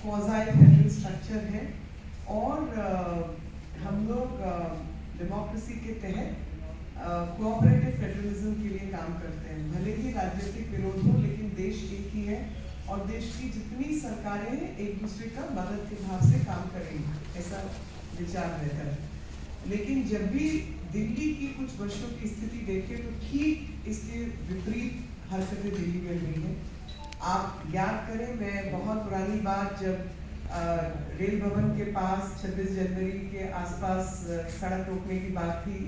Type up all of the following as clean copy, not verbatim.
Quasi federal structure है और हम लोग डेमोक्रेसी के तहत कोऑपरेटिव फेडरलिज्म के लिए काम करते हैं। भले ही राजनीतिक विरोध हो, लेकिन देश एक ही है और देश की जितनी सरकारें हैं एक दूसरे का मदद के भाव से काम करेंगी, ऐसा विचार रहता है। लेकिन जब भी दिल्ली की कुछ वर्षों की स्थिति देखें तो ठीक इसके विपरीत हरकतें दिल्ली में हुई हैं। आप याद करें, मैं बहुत पुरानी बात, जब रेल भवन के पास 26 जनवरी के आसपास सड़क रोकने की बात थी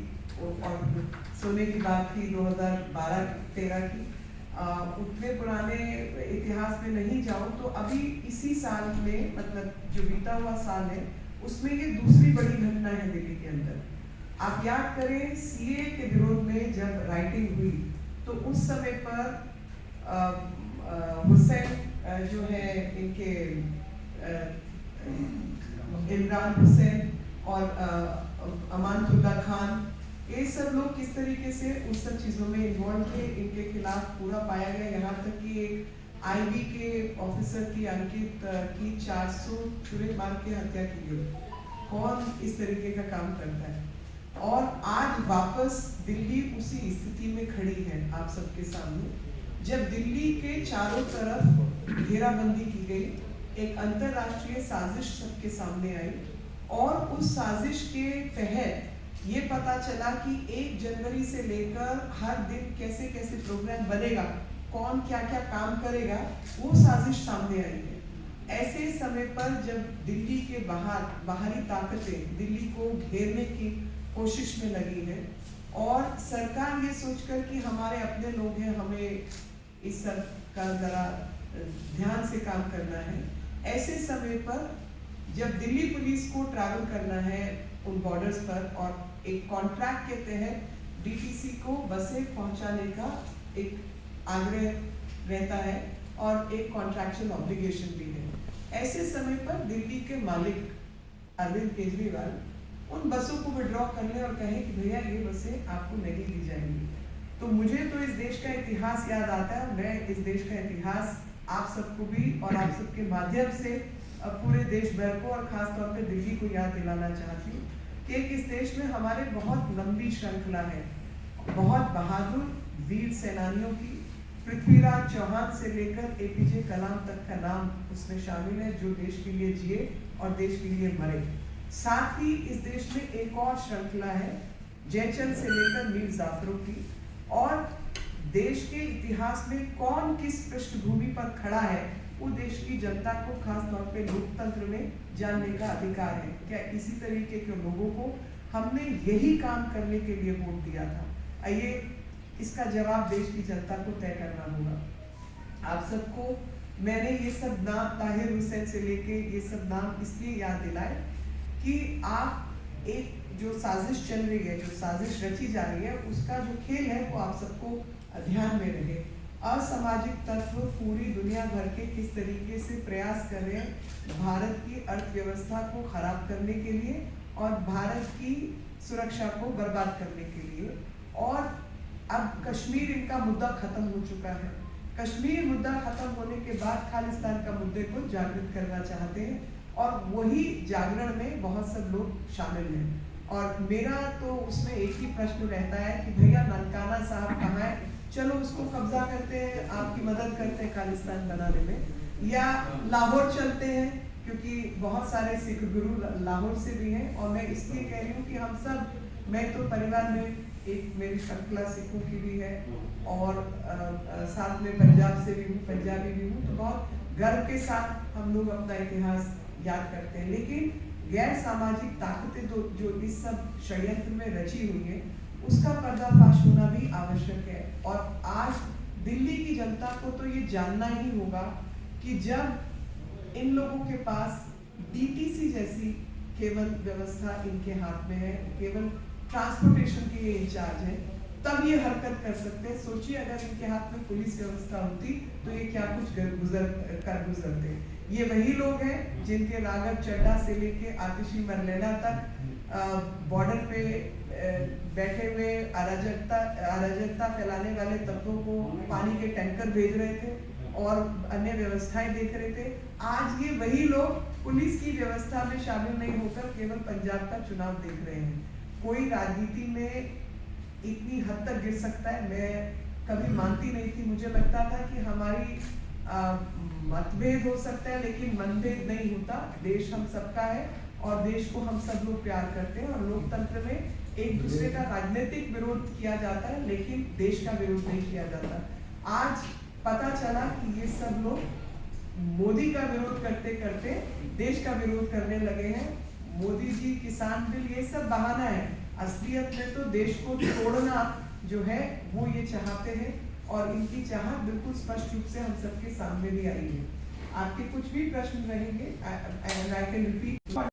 और सोने की बात थी 2012-13 की, उतने पुराने इतिहास में नहीं जाऊं तो अभी इसी साल में, मतलब जो बीता हुआ साल है, उसमें ये दूसरी बड़ी घटना है दिल्ली के अंदर। आप याद करें, सीए के विरोध में जब राइटिंग हुई तो उस समय पर हुसैन जो है, इनके इमरान हुसैन और अमानतुल्लाह खान, ये सब लोग किस तरीके से उन सब चीज़ों में इन्वॉल्व थे, इनके खिलाफ पूरा पाया गया। यहाँ तक कि एक आईबी के ऑफिसर की, अंकित की 400 छुरे मार के हत्या की गई। कौन इस तरीके का काम करता है? और आज वापस दिल्ली उसी स्थिति में खड़ी है आप सबके सामने, जब दिल्ली के चारों तरफ घेराबंदी की गई, एक अंतरराष्ट्रीय साजिश सबके सामने आई और उस साजिश के तहत ये पता चला कि 1 जनवरी से लेकर हर दिन कैसे कैसे प्रोग्राम बनेगा, कौन क्या क्या काम करेगा, वो साजिश सामने आई है। ऐसे समय पर जब दिल्ली के बाहरी ताकतें दिल्ली को घेरने की कोशिश में लगी है और सरकार ये सोचकर कि हमारे अपने लोग हैं, हमें इस सब का जरा ध्यान से काम करना है, ऐसे समय पर जब दिल्ली पुलिस को ट्रैवल करना है उन बॉर्डर्स पर और एक कॉन्ट्रैक्ट के तहत डीटीसी को बसें पहुंचाने का एक आग्रह रहता है और एक कॉन्ट्रैक्चुअल ऑब्लिगेशन भी है, ऐसे समय पर दिल्ली के मालिक अरविंद केजरीवाल उन बसों को विड्रॉ कर ले और कहे कि भैया ये बसें आपको नहीं दी जाएंगी। तो मुझे तो इस देश का इतिहास याद आता है। मैं इस देश का इतिहास आप सबको भी और आप सबके माध्यम से पूरे देश भर को और खास तौर पे दिल्ली को याद दिलाना चाहती हूँ कि इस देश में हमारे बहुत लंबी श्रृंखला है, बहुत बहादुर वीर सेनानियों की। पृथ्वीराज चौहान से लेकर एपीजे कलाम तक का नाम उसमें शामिल है, जो देश के लिए जिए और देश के लिए मरे। साथ ही इस देश में एक और श्रृंखला है जयचंद से लेकर मीर जाफरों की, और देश के इतिहास में कौन किस पृष्ठभूमि पर खड़ा है वो देश की जनता को खास तौर पे लोकतंत्र में जानने का अधिकार है। क्या इसी तरीके के लोगों को हमने यही काम करने के लिए वोट दिया था? आइए इसका जवाब देश की जनता को तय करना होगा। आप सबको मैंने ये सब नाम, ताहिर हुसैन से लेके ये सब नाम इसलिए याद दिलाए कि आप एक जो साजिश चल रही है, जो साजिश रची जा रही है, उसका जो खेल है वो आप सबको ध्यान में रहे। असामाजिक तत्व पूरी दुनिया भर के किस तरीके से प्रयास कर रहे हैं भारत की अर्थव्यवस्था को खराब करने के लिए और भारत की सुरक्षा को बर्बाद करने के लिए। और अब कश्मीर इनका मुद्दा खत्म हो चुका है। कश्मीर मुद्दा खत्म होने के बाद खालिस्तान का मुद्दे को जागृत करना चाहते हैं और वही जागरण में बहुत सब लोग शामिल हैं। और मेरा तो उसमें एक ही प्रश्न रहता है कि भैया ननकाना साहब कहाँ है? चलो उसको कब्जा करते हैं, आपकी मदद करते हैं खालिस्तान बनाने में, या लाहौर चलते हैं क्योंकि बहुत सारे सिख गुरु लाहौर से भी हैं। और मैं इसलिए कह रही हूँ कि हम सब, मैं तो परिवार में एक मेरी श्रृंखला सिखों की भी है और साथ में पंजाब से भी हूँ, पंजाबी भी हूँ, तो बहुत गर्व के साथ हम लोग अपना इतिहास याद करते हैं। लेकिन गैर सामाजिक ताकतें जो इस सब षड्यंत्र में रची हुई है, उसका पर्दाफाश होना भी आवश्यक है। और आज दिल्ली की जनता को तो ये जानना ही होगा कि जब इन लोगों के पास डीटीसी जैसी केवल व्यवस्था इनके हाथ में है, केवल ट्रांसपोर्टेशन के ये इंचार्ज है, तब ये हरकत कर सकते हैं। सोचिए अगर इनके हाथ में पुलिस व्यवस्था होती तो ये क्या कुछ गुजरते। ये वही लोग हैं जिनके राघव चड्ढा से लेके आतिशी मरलेना तक बॉर्डर पे बैठे हुए अराजकता फैलाने वाले तत्वों को पानी के टैंकर भेज रहे थे। और अन्य व्यवस्थाएं देख रहे थे। आज ये वही लोग पुलिस की व्यवस्था में शामिल नहीं होकर केवल पंजाब का चुनाव देख रहे हैं। कोई राजनीति में इतनी हद तक गिर सकता है, मैं कभी मानती नहीं थी। मुझे लगता था कि हमारी मतभेद हो सकता है लेकिन मनभेद नहीं होता। देश हम सबका है और देश को हम सब लोग प्यार करते हैं, और लोकतंत्र में एक दूसरे का राजनीतिक विरोध किया जाता है लेकिन देश का विरोध नहीं किया जाता। आज पता चला कि ये सब लोग मोदी का विरोध करते करते देश का विरोध करने लगे हैं। मोदी जी, किसान बिल, ये सब बहाना है। असलियत में तो देश को तोड़ना जो है वो ये चाहते हैं, और इनकी चाहत बिल्कुल स्पष्ट रूप से हम सबके सामने भी आई है। आपके कुछ भी प्रश्न रहेंगे, आई कैन रिपीट।